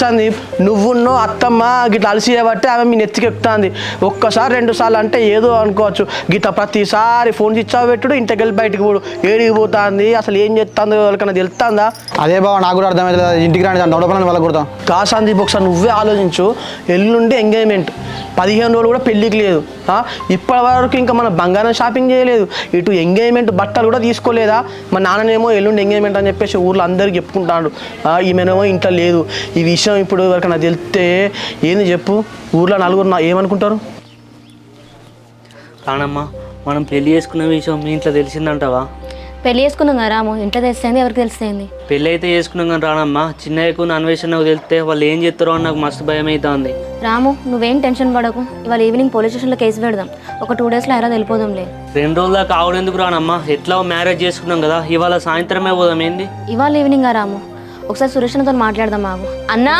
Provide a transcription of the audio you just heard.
సందీప్ నువ్వున్నో అత్తమ్మ గిట్లా అలసి చేయబట్టి ఆమె మీ నెత్తికెక్కుతుంది. ఒక్కసారి 2 సార్లు అంటే ఏదో అనుకోవచ్చు. గిట్లా ప్రతిసారి ఫోన్ ఇచ్చా పెట్టుడు ఇంటికి వెళ్ళి బయటకు పోడు ఏడికి పోతుంది అసలు ఏం చేస్తుందో వాళ్ళకన్నా తెలుస్తుందా? అదే బావ నాకు కూడా అర్థమైతే ఇంటికి రాని నడపలని వాళ్ళ కుడతాం. కా సందీప్ ఒకసారి నువ్వే ఆలోచించు. ఎల్లుండి ఎంగేజ్మెంట్ 15 రోజులు కూడా పెళ్ళికి లేదు. ఇప్పటి వరకు ఇంకా మన బంగారం షాపింగ్ చేయలేదు, ఇటు ఎంగేజ్మెంట్ బట్టలు కూడా తీసుకోలేదా? మా నాన్ననేమో ఎల్లుండి ఎంగేజ్మెంట్ అని చెప్పేసి ఊర్లో అందరికి చెప్పుకుంటాడు. ఈమెనేమో ఇంట్లో లేదు. ఈ విషయం ఇప్పుడు ఎవరికైనా తెలిస్తే ఏంది చెప్పు? ఊర్లో నలుగురు ఏమనుకుంటారు? రానమ్మా, మనం పెళ్లి చేసుకున్న విషయం మీ ఇంట్లో తెలిసిందంటావా? పెళ్లి చేసుకున్నాం కదా రాము, ఇంట్లో తెలిసింది ఎవరికి తెలిసింది? పెళ్ళి అయితే చేసుకున్నాం కానీ రానమ్మా, చిన్నయ్యకు అన్వేషణకు తెలిస్తే వాళ్ళు ఏం చేస్తారో అని నాకు మస్తు భయం అవుతుంది. రాము నువ్వేం టెన్షన్ పడకు, ఇవాళ ఈవినింగ్ పోలీస్ స్టేషన్లో కేసు పెడదాం. ఒక 2 డేస్లో ఎలా వెళ్ళిపోదాంలే. 2 రోజుల దాకా ఆవిడెందుకు రానమ్మా? ఎట్లా మ్యారేజ్ చేసుకున్నాం కదా, ఇవాళ సాయంత్రమే పోదాం. ఏంది ఇవాళ ఈవినింగ్ రాము, ఒకసారి సురేష్తో మాట్లాడదాం. మాకు అన్నా